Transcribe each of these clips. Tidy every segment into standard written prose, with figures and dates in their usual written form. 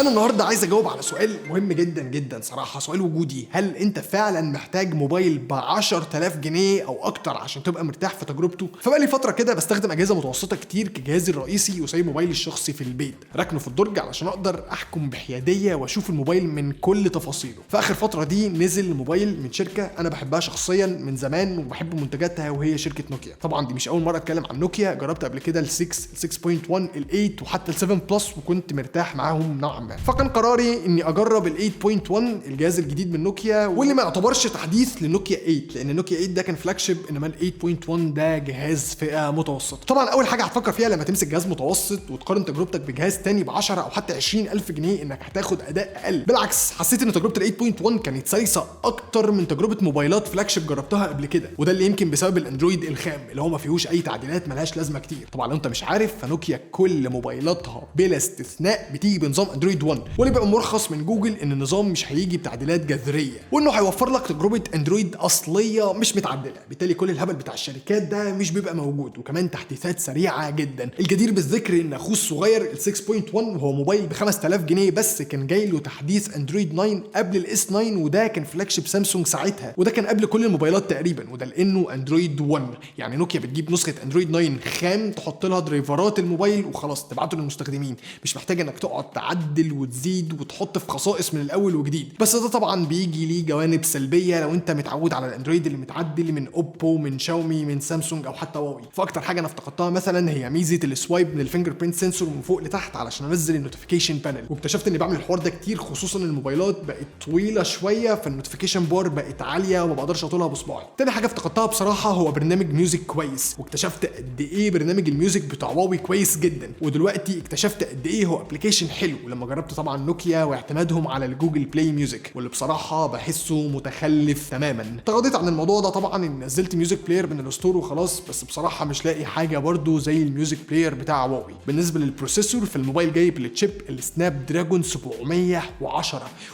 انا النهارده عايز اجاوب على سؤال مهم جدا جدا صراحه، سؤال وجودي. هل انت فعلا محتاج موبايل ب 10000 جنيه او اكتر عشان تبقى مرتاح في تجربته؟ فبقالي فتره كده بستخدم اجهزه متوسطه كتير كجهازي الرئيسي وسايب موبايلي الشخصي في البيت راكنه في الدرج علشان اقدر احكم بحياديه واشوف الموبايل من كل تفاصيله. في اخر فتره دي نزل موبايل من شركه انا بحبها شخصيا من زمان وبحب منتجاتها، وهي شركه نوكيا. طبعا دي مش اول مره اتكلم عن نوكيا، جربت قبل كده ال 6، ال 6.1، ال 8 وحتى ال 7 بلس وكنت مرتاح معاهم نوعا ما. فكان قراري اني اجرب ال 8.1 الجهاز الجديد من نوكيا، واللي ما يعتبرش تحديث لنوكيا 8 لان نوكيا 8 ده كان فلاج شيب، انما ال 8.1 ده جهاز فئه متوسطه. طبعا اول حاجه هتفكر فيها لما تمسك جهاز متوسط وتقارن تجربتك بجهاز تاني ب 10 او حتى 20000 جنيه انك هتاخد اداء اقل. بالعكس، حسيت ان تجربه ال 8.1 كانت سلسه اكتر من تجربه موبايلات فلاج شيب جربتها قبل كده، وده اللي يمكن بسبب الاندرويد الخام اللي هو ما فيهوش اي تعديلات ملهاش لازمه كتير. طبعا لو انت مش عارف، فنوكيا كل موبايلاتها بلا استثناء بتيجي بنظام اندرويد 1، واللي بقى مرخص من جوجل ان النظام مش هيجي بتعديلات جذريه، وانه هيوفر لك تجربه اندرويد اصليه مش متعدله. بالتالي كل الهبل بتاع الشركات ده مش بيبقى موجود، وكمان تحديثات سريعه جدا. الجدير بالذكر ان اخوه الصغير ال 6.1 وهو موبايل ب 5000 جنيه بس كان جاي له تحديث اندرويد 9 قبل الاس 9، وده كان فلاج شيب سامسونج ساعتها، وده كان قبل كل الموبايلات تقريبا، وده لانه اندرويد 1. يعني نوكيا بتجيب نسخه اندرويد 9 خام تحط لها درايفرات الموبايل وخلاص تبعته للمستخدمين، مش محتاج انك تقعد تعدل وتزيد وتحط في خصائص من الاول وجديد. بس ده طبعا بيجي ليه جوانب سلبيه لو انت متعود على الاندرويد اللي متعدل من اوبو، من شاومي، من سامسونج او حتى هواوي. فاكتر حاجه انا افتقدتها مثلا هي ميزه السوايب من الفينجر برينت سنسور من فوق لتحت علشان انزل النوتيفيكيشن بانل، واكتشفت اني بعمل الحوار ده كتير، خصوصا الموبايلات بقت طويله شويه فالنوتيفيكيشن بار بقت عاليه وما بقدرش اطولها بصباعي. تاني حاجه افتقدتها بصراحه هو برنامج ميوزك كويس، واكتشفت قد ايه برنامج الميوزك بتاع هواوي كويس جدا، ودلوقتي اكتشفت قد ايه هو ابلكيشن حلو لما جربت طبعا نوكيا واعتمادهم على الجوجل بلاي ميوزك، واللي بصراحه بحسه متخلف تماما. تغاضيت عن الموضوع ده طبعا اني نزلت ميوزك بلاير من الستور وخلاص، بس بصراحه مش لاقي حاجه برضو زي الميوزك بلاير بتاع هواوي. بالنسبه للبروسيسور، فالموبايل جايب التشيب السناب دراجون 710،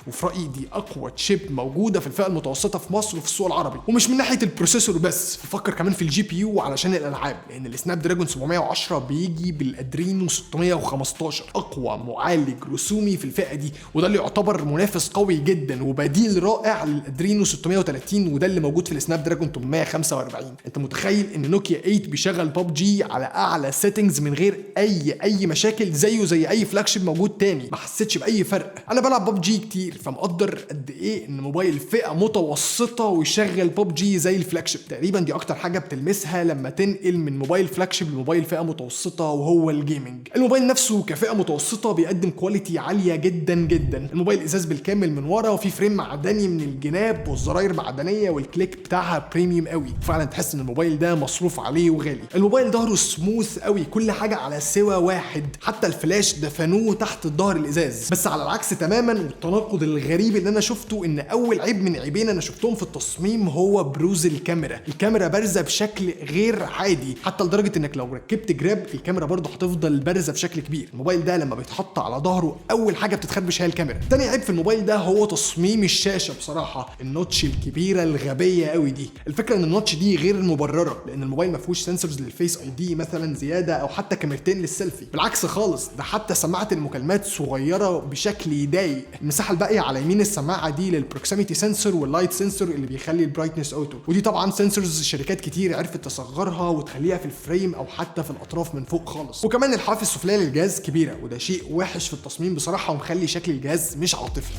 وفي رايي دي اقوى تشيب موجوده في الفئه المتوسطه في مصر وفي السوق العربي. ومش من ناحيه البروسيسور بس، ففكر كمان في الجي بي يو علشان الالعاب، لان السناب دراجون 710 بيجي بالادرينو 615 اقوى معالج رسومي في الفئه دي، وده اللي يعتبر منافس قوي جدا وبديل رائع للادرينو 630، وده اللي موجود في السناب دراجون 845. انت متخيل ان نوكيا 8 بيشغل ببجي على اعلى سيتنجز من غير اي مشاكل، زيه زي اي فلاج شيب موجود تاني، ما حسيتش باي فرق. انا بلعب ببجي كتير فمقدر قد ايه ان موبايل فئه متوسطه ويشغل ببجي زي الفلاج شيب. تقريبا دي اكتر حاجه بتلمسها لما تنقل من موبايل فلاج شيب لموبايل فئه متوسطه، وهو الجيمنج. الموبايل نفسه كفئه متوسطه بيقدم كواليتي عاليه جدا جدا. الموبايل ازاز بالكامل من ورا، وفي فريم معدني من الجناب، والزراير معدنيه، والكليك بتاعها بريميوم قوي، فعلا تحس ان الموبايل ده مصروف عليه وغالي. الموبايل ظهره سموث قوي، كل حاجه على سوا واحد، حتى الفلاش دفنوه تحت الظهر الازاز. بس على العكس تماما، والتناقض الغريب اللي انا شفته ان اول عيب من عيبين انا شفتهم في التصميم هو بروز الكاميرا بارزه بشكل غير عادي، حتى لدرجه انك لو ركبت جراب الكاميرا برضه هتفضل بارزه بشكل كبير. الموبايل ده لما بيتحط على ظهره اول حاجه بتتخربش هي الكاميرا. تاني عيب في الموبايل ده هو تصميم الشاشه، بصراحه النوتش الكبيره الغبيه قوي دي. الفكره ان النوتش دي غير مبرره، لان الموبايل ما فيهوش سنسورز للفيس اي دي مثلا زياده، او حتى كاميرتين للسيلفي. بالعكس خالص، ده حتى سماعه المكالمات صغيره بشكل يضايق. المساحه الباقيه على يمين السماعه دي للبروكسيميتي سنسور واللايت سنسور اللي بيخلي البرايتنس اوتو، ودي طبعا سنسورز شركات كتير عرفت تصغرها وتخليها في الفريم او حتى في الاطراف من فوق خالص. وكمان الحواف السفليه للجهاز كبيره، وده شيء وحش في التصميم بصراحه ومخلي شكل الجهاز مش عاطفي.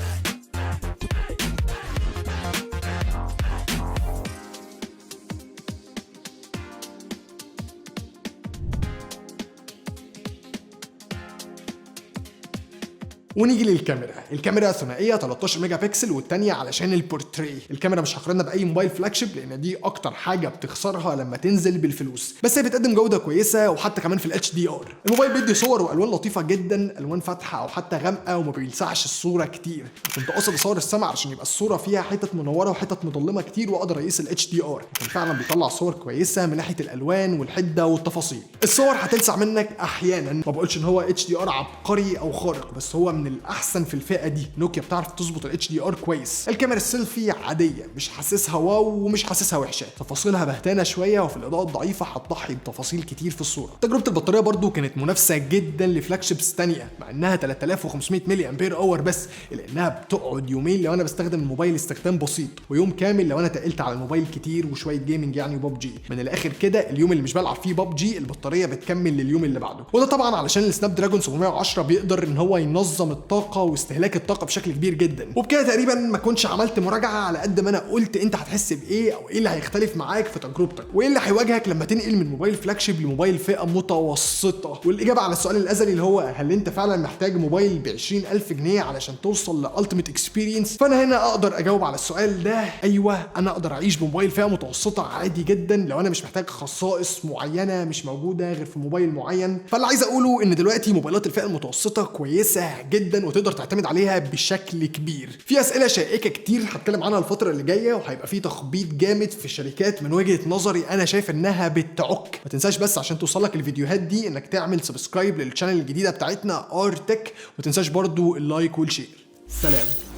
ونيجي للكاميرا. الكاميرا ثنائيه 13 ميجا بكسل، والثانيه علشان البورتري. الكاميرا مش هقارنها باي موبايل فلاج شيب لان دي اكتر حاجه بتخسرها لما تنزل بالفلوس، بس هي بتقدم جوده كويسه، وحتى كمان في الاتش دي ار. الموبايل بيدي صور والوان لطيفه جدا، الوان فاتحه او حتى غامقه، وما بيلسعش الصوره كتير. كنت قاصد اصور السما علشان يبقى الصوره فيها حتت منوره وحتت مظلمه كتير، واقدر اقيس الاتش دي ار. كان فعلا بيطلع صور كويسه من ناحيه الالوان والحده والتفاصيل. الصور هتلسع منك احيانا، ما بقولش ان هو اتش دي ار عبقري او خارق، بس هو من الاحسن في الفئه دي. نوكيا بتعرف تظبط الاتش دي ار كويس. الكاميرا السيلفي عاديه، مش حاسسها واو ومش حاسسها وحشه، تفاصيلها بهتانه شويه، وفي الاضاءه الضعيفه هتضحي بتفاصيل كتير في الصوره. تجربه البطاريه برضو كانت منافسه جدا لفلاج شيبس ثانيه، مع انها 3500 ملي امبير اور بس، الا انها بتقعد يومين لو انا بستخدم الموبايل استخدام بسيط، ويوم كامل لو انا تقلت على الموبايل كتير وشويه جيمنج يعني وببجي. من الاخر كده اليوم اللي مش بلعب فيه ببجي البطاريه بتكمل لليوم اللي بعده، وده طبعا علشان السناب دراجون 710 بيقدر ان هو ينظم الطاقه واستهلاك الطاقه بشكل كبير جدا. وبكده تقريبا ما كنتش عملت مراجعه على قد ما انا قلت انت هتحس بايه، او ايه اللي هيختلف معاك في تجربتك، وايه اللي هيواجهك لما تنقل من موبايل فلاج شيب لموبايل فئه متوسطه. والاجابه على السؤال الازلي اللي هو هل انت فعلا محتاج موبايل ب 20000 جنيه علشان توصل لالتيميت اكسبيرينس، فانا هنا اقدر اجاوب على السؤال ده ايوه، انا اقدر اعيش بموبايل فئه متوسطه عادي جدا لو انا مش محتاج خصائص معينه مش موجوده غير في موبايل معين. فاللي عايز اقوله ان دلوقتي موبايلات الفئه المتوسطه كويسه جدا وتقدر تعتمد عليها بشكل كبير. في اسئله شائكه كتير هتكلم عنها الفتره اللي جايه، وهيبقى في تخبيط جامد في شركات من وجهه نظري انا شايف انها بتعك. ما تنساش بس عشان توصلك الفيديوهات دي انك تعمل سبسكرايب للشانل الجديده بتاعتنا ار تك، وما تنساش برضو اللايك والشير. سلام.